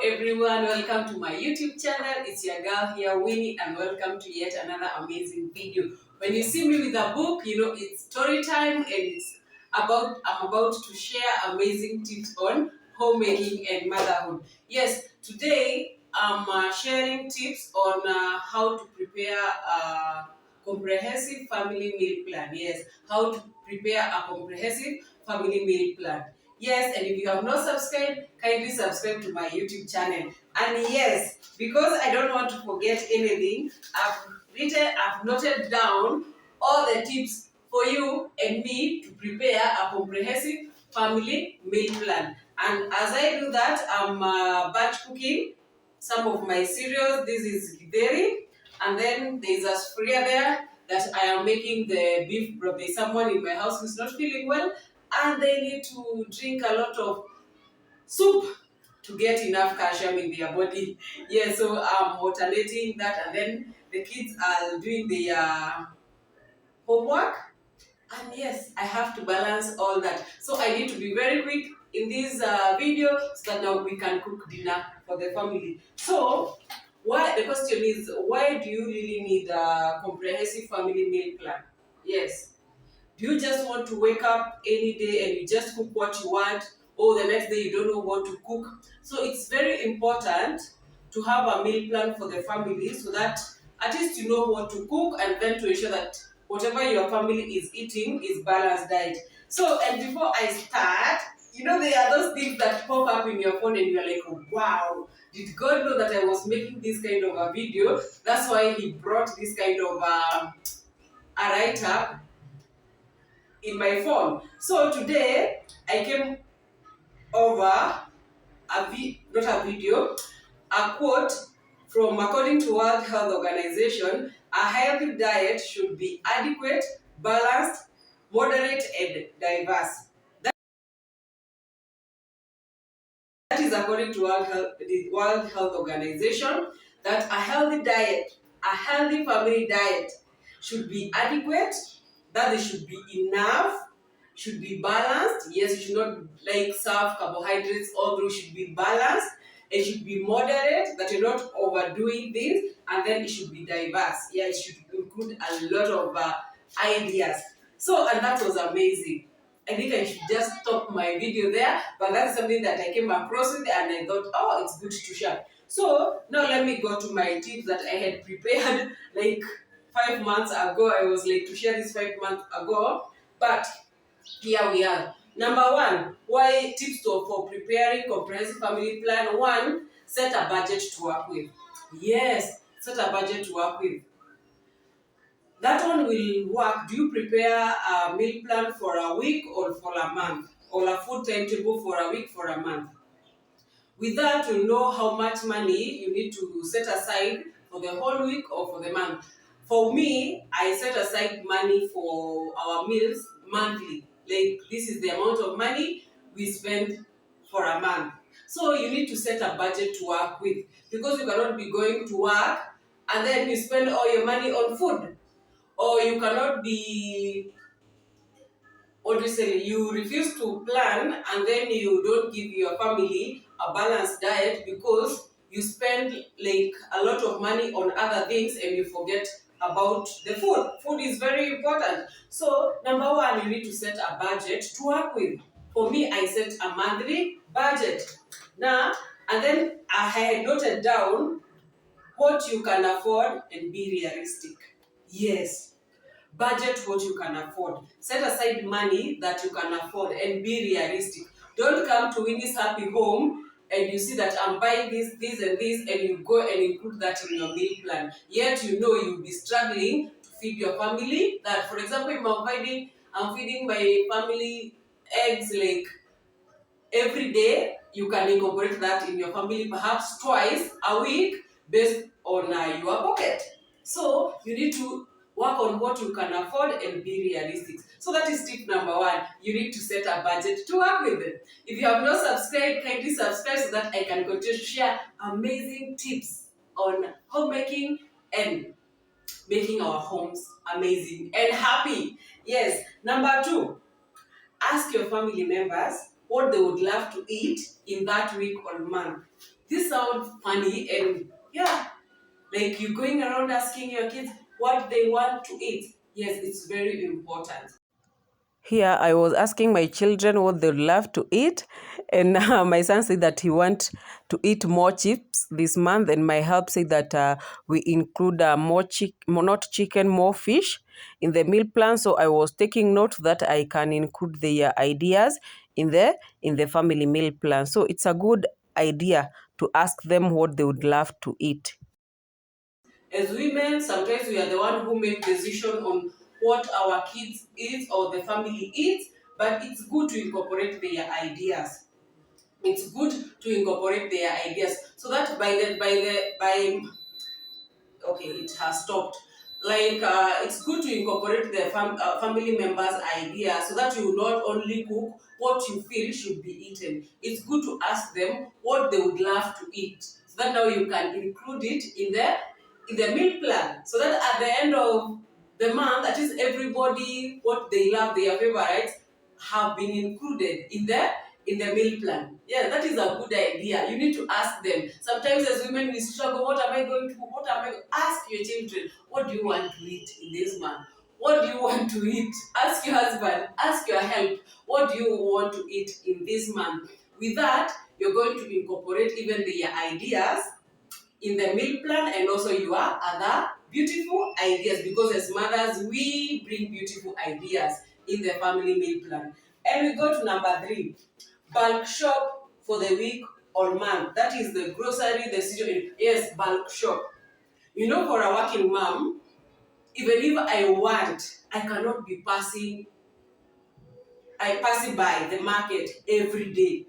everyone, welcome to my YouTube channel. It's your girl here, Winnie, and welcome to yet another amazing video. When you see me with a book, you know it's story time, and I'm about to share amazing tips on homemaking and motherhood. Yes, today I'm sharing tips on how to prepare a comprehensive family meal plan. Yes, how to prepare a comprehensive family meal plan. Yes, and if you have not subscribed, kindly subscribe to my YouTube channel. And yes, because I don't want to forget anything, I've noted down all the tips for you and me to prepare a comprehensive family meal plan. And as I do that, I'm batch cooking some of my cereals. This is dairy, and then there's a sprayer there that I am making the beef broth. There's someone in my house who's not feeling well, and they need to drink a lot of soup to get enough calcium in their body. Yeah, so I'm alternating that, and then the kids are doing their homework. And yes, I have to balance all that. So I need to be very quick in this video so that now we can cook dinner for the family. So the question is, why do you really need a comprehensive family meal plan? Yes. Do you just want to wake up any day and you just cook what you want, or the next day you don't know what to cook? So it's very important to have a meal plan for the family so that at least you know what to cook, and then to ensure that whatever your family is eating is balanced diet. So, and before I start, you know, there are those things that pop up in your phone and you're like, wow, did God know that I was making this kind of a video? That's why he brought this kind of a write-up in my phone. So today I came over a quote from, according to World Health Organization, a healthy diet should be adequate, balanced, moderate, and diverse. That is according to the World Health Organization, that a healthy diet, a healthy family diet should be adequate, that it should be enough, should be balanced. Yes, you should not like serve carbohydrates, although it should be balanced. It should be moderate, that you're not overdoing this, and then it should be diverse. Yeah, it should include a lot of ideas. So, and that was amazing. I think I should just stop my video there, but that's something that I came across with and I thought, oh, it's good to share. So now let me go to my tips that I had prepared like 5 months ago. I was like to share this 5 months ago, but here we are. Number one, why tips for preparing comprehensive family plan. One, set a budget to work with. Yes, set a budget to work with. That one will work. Do you prepare a meal plan for a week or for a month? Or a food timetable for a week, for a month? With that, you know how much money you need to set aside for the whole week or for the month. For me, I set aside money for our meals monthly. Like, this is the amount of money we spend for a month. So you need to set a budget to work with, because you cannot be going to work and then you spend all your money on food. Or you cannot be, you refuse to plan and then you don't give your family a balanced diet because you spend like a lot of money on other things and you forget about the food. Food is very important. So number one, you need to set a budget to work with. For me, I set a monthly budget. Now, and then I had noted down what you can afford and be realistic. Yes. Budget what you can afford. Set aside money that you can afford and be realistic. Don't come to Winnie's Happy Home and you see that I'm buying this, this, and this, and you go and include that in your meal plan. Yet you know you'll be struggling to feed your family. That, for example, if I'm feeding my family eggs like every day, you can incorporate that in your family perhaps twice a week based on your pocket. So you need to work on what you can afford and be realistic. So that is tip number one. You need to set a budget to work with it. If you have not subscribed, kindly subscribe so that I can continue to share amazing tips on homemaking and making our homes amazing and happy. Yes. Number two, ask your family members what they would love to eat in that week or month. This sounds funny, and yeah, like you going around asking your kids what they want to eat. Yes, it's very important. Here, I was asking my children what they love to eat, and my son said that he want to eat more chips this month, and my help said that we include more not chicken, more fish in the meal plan. So I was taking note that I can include their ideas in the family meal plan. So it's a good idea to ask them what they would love to eat. As women, sometimes we are the one who make decision on what our kids eat or the family eats, but it's good to incorporate their ideas. It's good to incorporate their ideas so that by okay, it has stopped. Like it's good to incorporate the family members' idea so that you not only cook what you feel should be eaten. It's good to ask them what they would love to eat, so that now you can include it in the meal plan. So that at the end of the month, at least everybody what they love, their favorites, have been included in the meal plan. Yeah, that is a good idea. You need to ask them. Sometimes as women we struggle, what am I going to, what am I, ask your children, what do you want to eat in this month? What do you want to eat? Ask your husband, ask your help, what do you want to eat in this month? With that, you're going to incorporate even their ideas in the meal plan and also your other beautiful ideas, because as mothers we bring beautiful ideas in the family meal plan. And we go to number 3, bulk shop for the week or month. That is the grocery, the season. Yes, bulk shop. You know, for a working mom, even if I want, I cannot be passing by the market every day,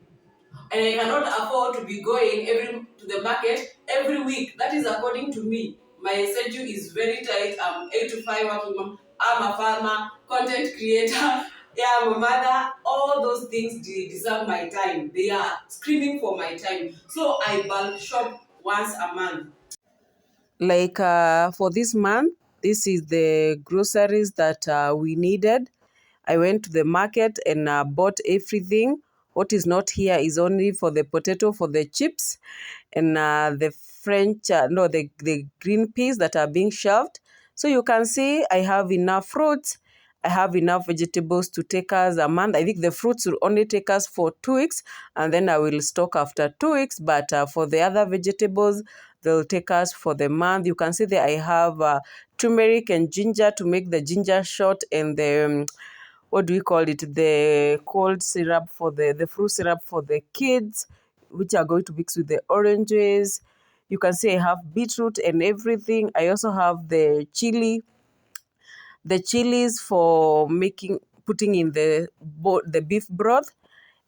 and I cannot afford to be going every to the market every week. That is according to me. My schedule is very tight. I'm 8 to 5 working mom. I'm a farmer, content creator. Yeah, I'm a mother. All those things deserve my time. They are screaming for my time. So I bulk shop once a month. Like for this month, this is the groceries that we needed. I went to the market and bought everything. What is not here is only for the potato, for the chips, and the French, no, the green peas that are being shelved. So you can see I have enough fruits. I have enough vegetables to take us a month. I think the fruits will only take us for 2 weeks, and then I will stock after 2 weeks. But for the other vegetables, they'll take us for the month. You can see that I have turmeric and ginger to make the ginger shot, and the what do we call it? The cold syrup for the fruit syrup for the kids, which are going to mix with the oranges. You can see I have beetroot and everything. I also have the chilies for putting in the beef broth.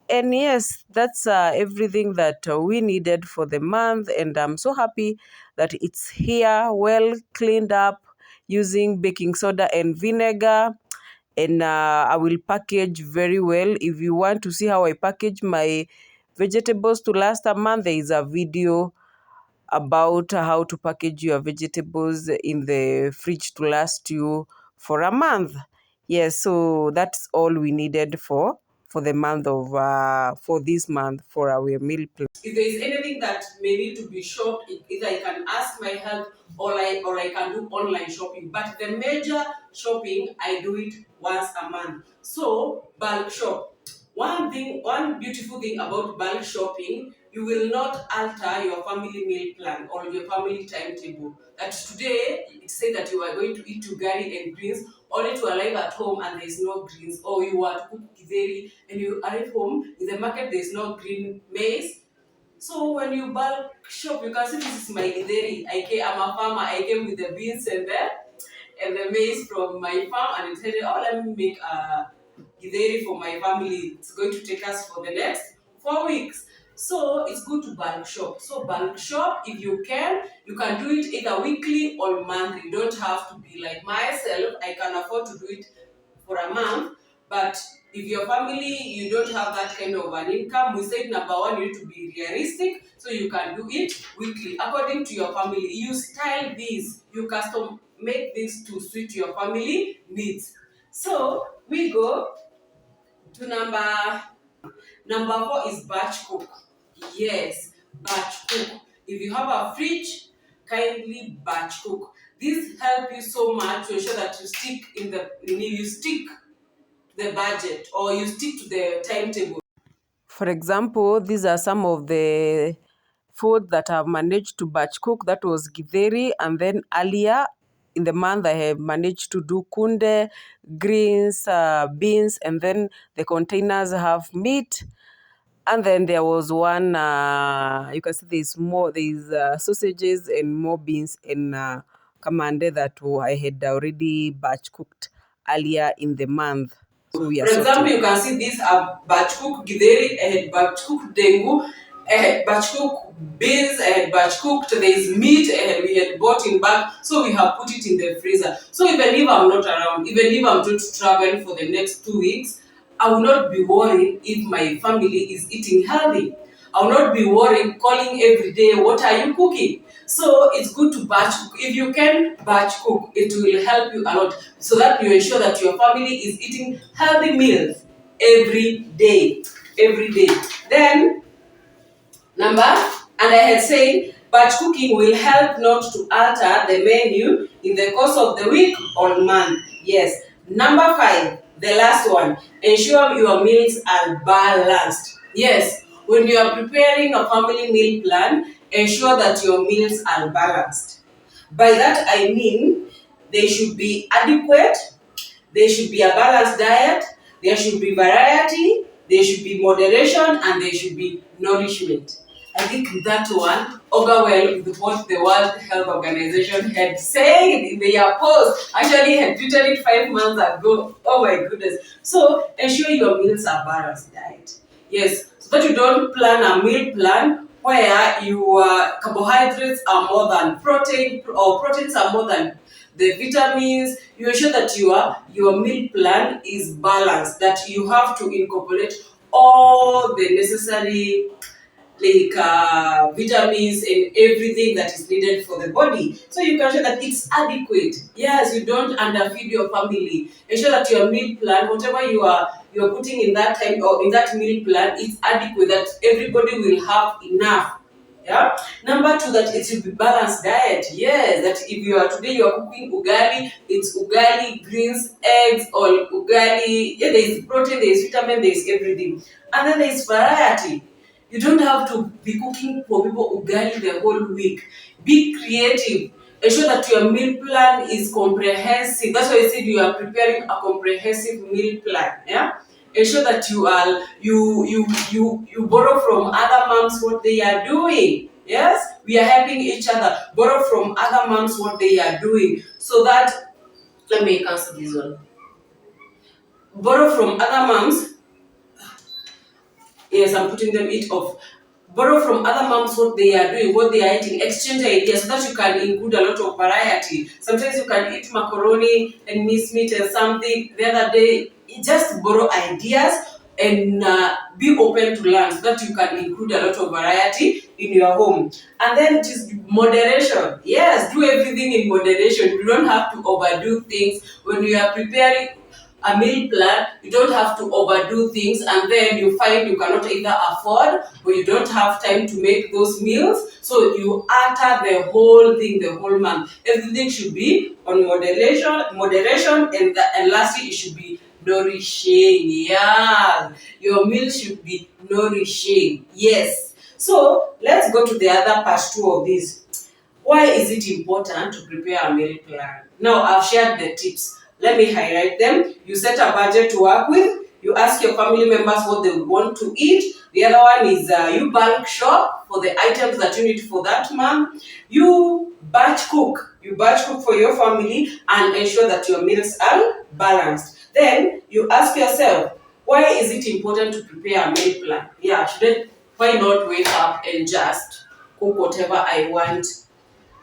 And yes, that's everything that we needed for the month. And I'm so happy that it's here, well cleaned up, using baking soda and vinegar. And I will package very well. If you want to see how I package my vegetables to last a month, there is a video about how to package your vegetables in the fridge to last you for a month. Yes, so that's all we needed for the month of for this month for our meal plan. If there is anything that may need to be shopped, either I can ask my help or I can do online shopping. But the major shopping, I do it once a month. So bulk shop. One beautiful thing about bulk shopping, you will not alter your family meal plan or your family timetable. That today it said that you are going to eat ugali and greens, only to arrive at home and there is no greens, or you are to cook githeri and you arrive home in the market there is no green maize. So when you bulk shop, you can see this is my githeri. I'm a farmer. I came with the beans and the maize from my farm, and I said, oh, let me make a githeri for my family. It's going to take us for the next 4 weeks. So it's good to bulk shop. So bulk shop, if you can do it either weekly or monthly. You don't have to be like myself. I can afford to do it for a month, but if your family, you don't have that kind of an income, we said number one, you need to be realistic, so you can do it weekly according to your family. You style this, you custom make this to suit your family needs. So we go to number 4 is batch cook. Yes, batch cook. If you have a fridge, kindly batch cook. This help you so much to ensure that you stick the budget, or you stick to the timetable. For example, these are some of the food that I've managed to batch cook. That was githeri, and then earlier in the month I have managed to do kunde, greens, beans, and then the containers have meat. And then there was one, you can see there's sausages and more beans in kamande that I had already batch cooked earlier in the month. So we are For example, sorted. you can see these are batch cooked githeri, I had batch cooked dengu, I had batch cooked beans, I had batch cooked, there is meat, we had bought in bag, so we have put it in the freezer. So even if I'm not around, even if I'm going to travel for the next 2 weeks, I will not be worried if my family is eating healthy. I will not be worried calling every day, what are you cooking? So it's good to batch cook. If you can batch cook, it will help you a lot, so that you ensure that your family is eating healthy meals every day. Every day. Then number, and I had said, batch cooking will help not to alter the menu in the course of the week or month. Yes. Number 5, the last one, ensure your meals are balanced. Yes, when you are preparing a family meal plan, ensure that your meals are balanced. By that I mean they should be adequate, there should be a balanced diet, there should be variety, there should be moderation, and there should be nourishment. I think that one over well with what the World Health Organization had said in their post. Actually, had tweeted it 5 months ago. Oh my goodness. So ensure your meals are balanced diet. Yes, so that you don't plan a meal plan where your carbohydrates are more than protein, or proteins are more than the vitamins. You ensure that your meal plan is balanced, that you have to incorporate all the necessary vitamins and everything that is needed for the body, so you can ensure that it's adequate. Yes, you don't underfeed your family. Ensure that your meal plan, whatever you are putting in that time or in that meal plan, is adequate, that everybody will have enough. Yeah. Number 2, that it should be balanced diet. Yes, that if you are cooking ugali, it's ugali, greens, eggs, or ugali. Yeah, there is protein, there is vitamin, there is everything, and then there is variety. You don't have to be cooking for people ugali the whole week. Be creative. Ensure that your meal plan is comprehensive. That's why I said you are preparing a comprehensive meal plan. Yeah. Ensure that you borrow from other moms what they are doing. Yes, we are helping each other. Borrow from other moms what they are doing, so that, let me cancel this one. Borrow from other moms. Yes, I'm putting them it off. Borrow from other moms what they are doing, what they are eating, exchange ideas, so that you can include a lot of variety. Sometimes you can eat macaroni and miss meat and something. The other day, just borrow ideas and be open to learn, so that you can include a lot of variety in your home. And then just moderation. Yes, do everything in moderation. You don't have to overdo things when you are preparing a meal plan. You don't have to overdo things, and then you find you cannot either afford, or you don't have time to make those meals, so you alter the whole thing the whole month. Everything should be on moderation, and lastly, it should be nourishing. Yeah, your meal should be nourishing. Yes. So let's go to the other part 2 of this. Why is it important to prepare a meal plan? Now, I've shared the tips. Let me highlight them. You set a budget to work with. You ask your family members what they would want to eat. The other one is you bulk shop for the items that you need for that month. You batch cook. You batch cook for your family and ensure that your meals are balanced. Then you ask yourself, why is it important to prepare a meal plan? Yeah, why not wake up and just cook whatever I want?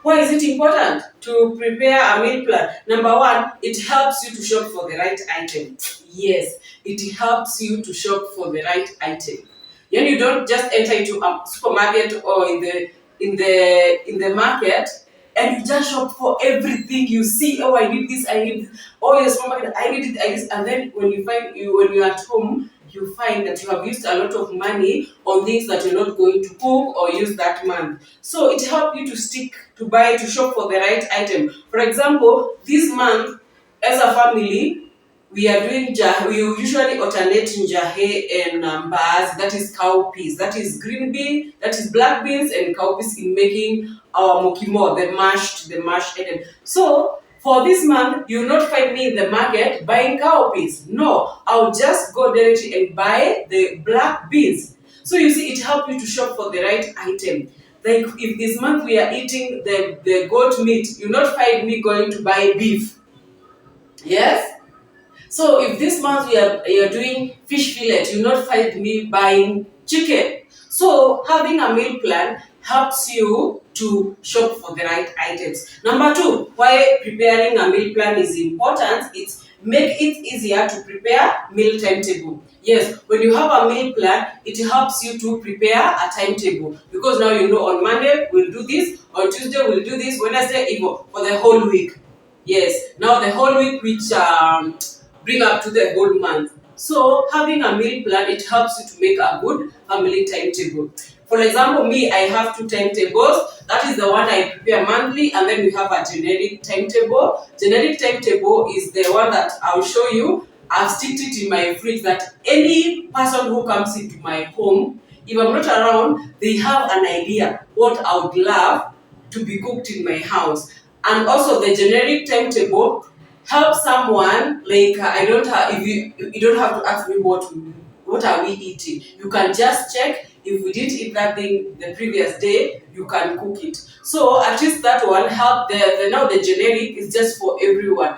Why is it important to prepare a meal plan? Number 1, it helps you to shop for the right item. Yes, it helps you to shop for the right item. Then you don't just enter into a supermarket or in the market, and you just shop for everything you see. Oh, I need this, I need this. Oh, your supermarket, I need it, I need this. And then when you're at home, you find that you have used a lot of money on things that you're not going to cook or use that month. So it helps you to stick to buy, to shop for the right item. For example, this month as a family, we are doing we usually alternate njahe and bars, that is cowpeas, that is green bean, that is black beans and cowpeas, in making our mokimo, the mashed item. So for this month, you will not find me in the market buying cowpeas. No, I'll just go directly and buy the black beans. So you see, it helps you to shop for the right item. Like if this month we are eating the goat meat, you'll not find me going to buy beef. Yes? So if this month you're doing fish fillet, you'll not find me buying chicken. So having a meal plan helps you to shop for the right items. Number two, why preparing a meal plan is important, it's make it easier to prepare meal timetable. Yes, when you have a meal plan, it helps you to prepare a timetable, because now you know on Monday we'll do this, on Tuesday we'll do this, Wednesday, even for the whole week. Yes, now the whole week, which bring up to the whole month. So having a meal plan, it helps you to make a good family timetable. For example, me, I have two timetables. That is the one I prepare monthly, and then we have a generic timetable. Generic timetable is the one that I'll show you. I've sticked it in my fridge, that any person who comes into my home, if I'm not around, they have an idea what I would love to be cooked in my house. And also the generic timetable help someone, like I don't have, if you don't have to ask me what are we eating. You can just check, if we did eat that thing the previous day, you can cook it. So at least that one help. Now the generic is just for everyone.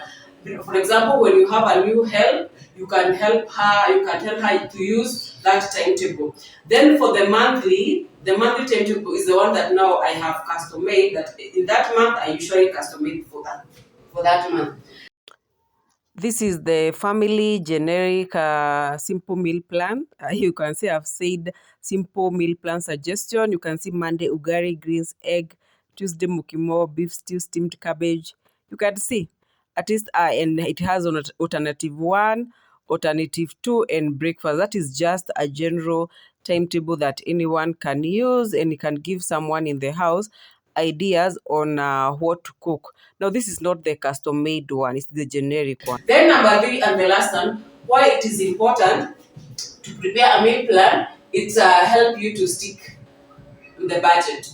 For example, when you have a new help, you can help her to use that timetable. Then for the monthly timetable is the one that now I have custom made, that in that month I usually custom made for that month. This is the family generic simple meal plan. You can see I've said simple meal plan suggestion. You can see Monday ugari, greens, egg. Tuesday mukimo, beef stew, steamed cabbage. You can see at least and it has on alternative 1, alternative 2, and breakfast. That is just a general timetable that anyone can use, and you can give someone in the house ideas on what to cook. Now, this is not the custom made one, it's the generic one. Then number three and the last one, why it is important to prepare a meal plan, it help you to stick with the budget.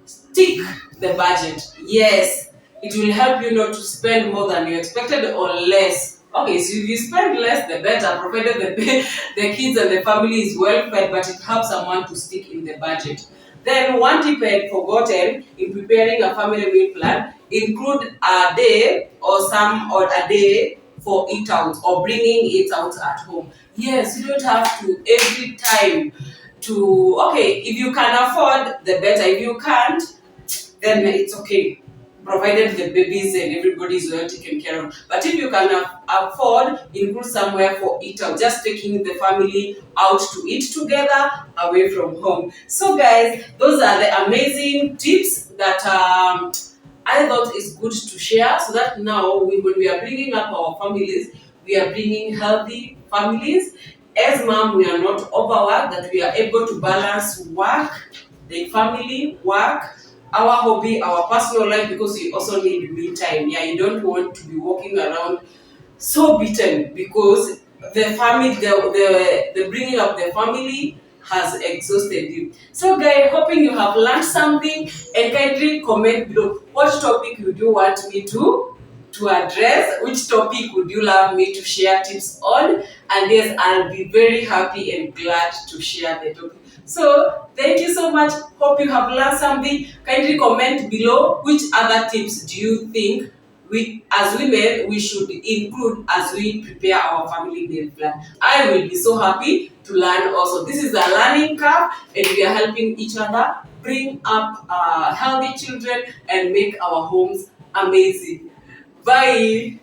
Stick the budget. Yes, it will help you not to spend more than you expected or less. Okay, so if you spend less, the better, provided the kids and the family is well fed, but it helps someone to stick in the budget. Then one tip I had forgotten in preparing a family meal plan, include a day or a day for eat out or bringing it out at home. Yes, you don't have to every time to, okay, if you can afford, the better. If you can't, then it's okay, provided the babies and everybody is well taken care of. But if you can afford, include somewhere for eat out, just taking the family out to eat together away from home. So guys, those are the amazing tips that I thought is good to share, so that now when we are bringing up our families, we are bringing healthy families. As mom, we are not overworked, that we are able to balance work, the family, work, our hobby, our personal life, because we also need me time. Yeah, you don't want to be walking around so beaten because the family, the bringing up the family has exhausted you. So guys, hoping you have learned something, and kindly comment below what topic would you want me to address, which topic would you love me to share tips on, and yes, I'll be very happy and glad to share the topic. So thank you so much, hope you have learned something. Kindly comment below which other tips do you think we as women we should include as we prepare our family meal plan. I will be so happy to learn also. This is a learning curve, and we are helping each other bring up healthy children and make our homes amazing. Bye.